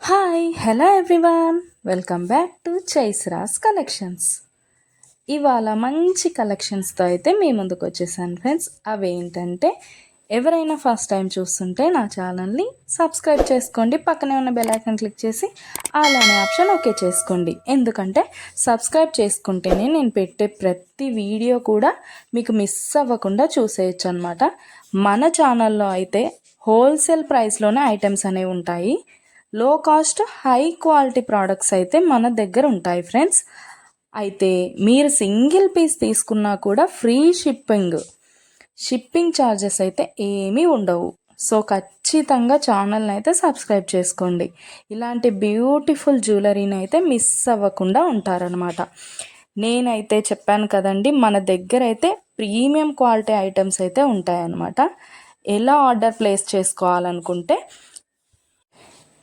Hi hello everyone, welcome back to చైస్రాస్ collections. ఇవాళ మంచి కలెక్షన్స్తో అయితే మీ ముందుకు వచ్చేసాను ఫ్రెండ్స్. అవేంటంటే ఎవరైనా ఫస్ట్ టైం చూస్తుంటే నా ఛానల్ని సబ్స్క్రైబ్ చేసుకోండి, పక్కనే ఉన్న బెల్ ఐకాన్ క్లిక్ చేసి ఆల్ అనే ఆప్షన్ ఓకే చేసుకోండి. ఎందుకంటే సబ్స్క్రైబ్ చేసుకుంటేనే నేను పెట్టే ప్రతి వీడియో కూడా మీకు మిస్ అవ్వకుండా చూసేయచ్చు అనమాట. మన ఛానల్లో అయితే హోల్సేల్ ప్రైస్లోనే ఐటమ్స్ అనేవి ఉంటాయి. లో కాస్ట్ హై క్వాలిటీ ప్రోడక్ట్స్ అయితే మన దగ్గర ఉంటాయి ఫ్రెండ్స్. అయితే మీరు సింగిల్ పీస్ తీసుకున్నా కూడా ఫ్రీ షిప్పింగ్ ఛార్జెస్ అయితే ఏమీ ఉండవు. సో ఖచ్చితంగా ఛానల్ని అయితే సబ్స్క్రైబ్ చేసుకోండి. ఇలాంటి బ్యూటిఫుల్ జ్యువెలరీని అయితే మిస్ అవ్వకుండా ఉంటారనమాట. నేనైతే చెప్పాను కదండి, మన దగ్గర అయితే ప్రీమియం క్వాలిటీ ఐటమ్స్ అయితే ఉంటాయన్నమాట. ఎలా ఆర్డర్ ప్లేస్ చేసుకోవాలనుకుంటే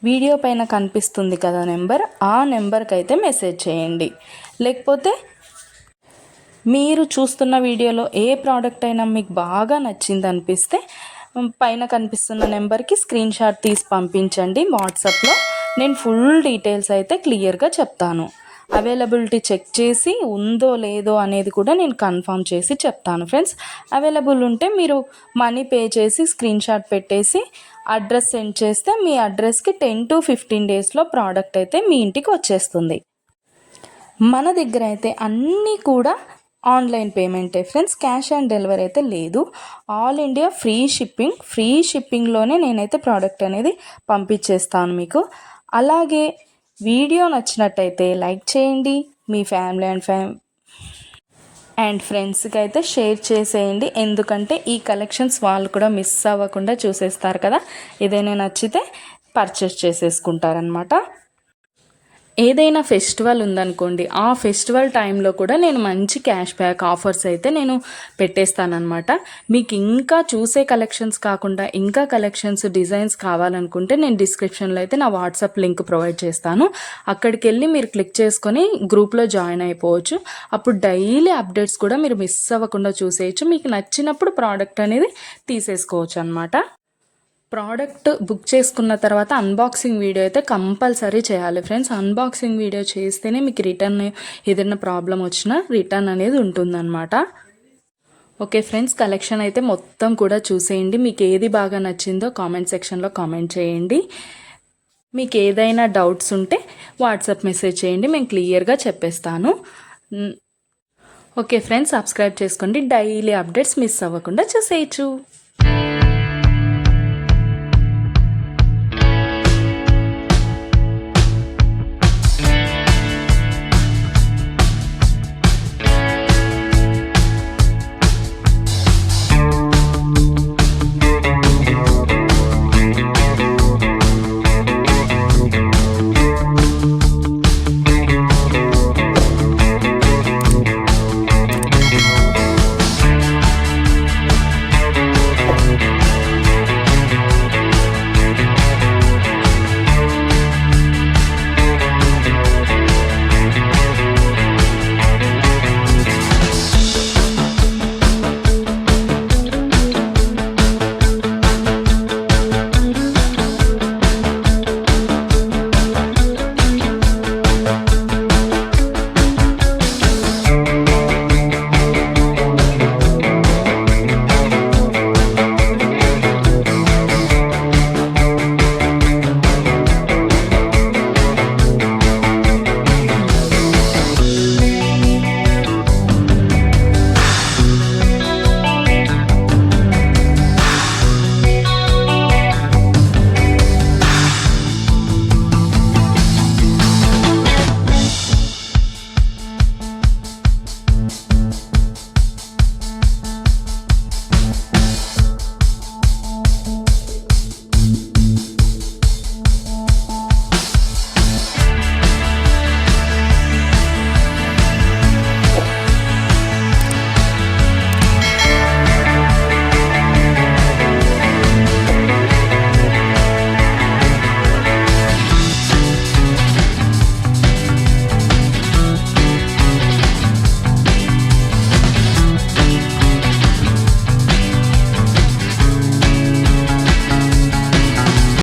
వీడియో పైన కనిపిస్తుంది కదా నెంబర్, ఆ నెంబర్కి అయితే మెసేజ్ చేయండి. లేకపోతే మీరు చూస్తున్న వీడియోలో ఏ ప్రోడక్ట్ అయినా మీకు బాగా నచ్చింది అనిపిస్తే పైన కనిపిస్తున్న నెంబర్కి స్క్రీన్ షాట్ తీసి పంపించండి వాట్సాప్లో. నేను ఫుల్ డీటెయిల్స్ అయితే క్లియర్గా చెప్తాను. అవైలబిలిటీ చెక్ చేసి ఉందో లేదో అనేది కూడా నేను కన్ఫర్మ్ చేసి చెప్తాను ఫ్రెండ్స్. అవైలబుల్ ఉంటే మీరు మనీ పే చేసి స్క్రీన్ షాట్ పెట్టేసి అడ్రస్ సెండ్ చేస్తే మీ అడ్రస్కి 10 to 15 డేస్లో ప్రోడక్ట్ అయితే మీ ఇంటికి వచ్చేస్తుంది. మన దగ్గర అయితే అన్నీ కూడా ఆన్లైన్ పేమెంటే ఫ్రెండ్స్, క్యాష్ ఆన్ డెలివరీ అయితే లేదు. ఆల్ ఇండియా ఫ్రీ షిప్పింగ్లోనే నేనైతే ప్రోడక్ట్ అనేది పంపించేస్తాను మీకు. అలాగే వీడియో నచ్చినట్టయితే లైక్ చేయండి, మీ ఫ్యామిలీ అండ్ ఫ్రెండ్స్కి అయితే షేర్ చేసేయండి. ఎందుకంటే ఈ కలెక్షన్స్ వాళ్ళు కూడా మిస్ అవ్వకుండా చూసేస్తారు కదా, ఏదైనా నచ్చితే పర్చేస్ చేసేసుకుంటారనమాట. ఏదైనా ఫెస్టివల్ ఉందనుకోండి, ఆ ఫెస్టివల్ టైంలో కూడా నేను మంచి క్యాష్ బ్యాక్ ఆఫర్స్ అయితే నేను పెట్టేస్తానమాట. మీకు ఇంకా చూసే కలెక్షన్స్ కాకుండా ఇంకా కలెక్షన్స్ డిజైన్స్ కావాలనుకుంటే నేను డిస్క్రిప్షన్లో అయితే నా వాట్సాప్ లింక్ ప్రొవైడ్ చేస్తాను. అక్కడికి వెళ్ళి మీరు క్లిక్ చేసుకొని గ్రూప్లో జాయిన్ అయిపోవచ్చు. అప్పుడు డైలీ అప్డేట్స్ కూడా మీరు మిస్ అవ్వకుండా చూసేయచ్చు. మీకు నచ్చినప్పుడు ప్రోడక్ట్ అనేది తీసేసుకోవచ్చు అనమాట. ప్రోడక్ట్ బుక్ చేసుకున్న తర్వాత అన్బాక్సింగ్ వీడియో అయితే కంపల్సరీ చేయాలి ఫ్రెండ్స్. అన్బాక్సింగ్ వీడియో చేస్తేనే మీకు రిటర్న్ ఏదైనా ప్రాబ్లం వచ్చినా రిటర్న్ అనేది ఉంటుందన్నమాట. ఓకే ఫ్రెండ్స్, కలెక్షన్ అయితే మొత్తం కూడా చూసేయండి. మీకు ఏది బాగా నచ్చిందో కామెంట్ సెక్షన్లో కామెంట్ చేయండి. మీకు ఏదైనా డౌట్స్ ఉంటే వాట్సాప్ మెసేజ్ చేయండి, మేము క్లియర్గా చెప్పేస్తాను. ఓకే ఫ్రెండ్స్, సబ్స్క్రైబ్ చేసుకోండి, డైలీ అప్డేట్స్ మిస్ అవ్వకుండా చూసేయచ్చు.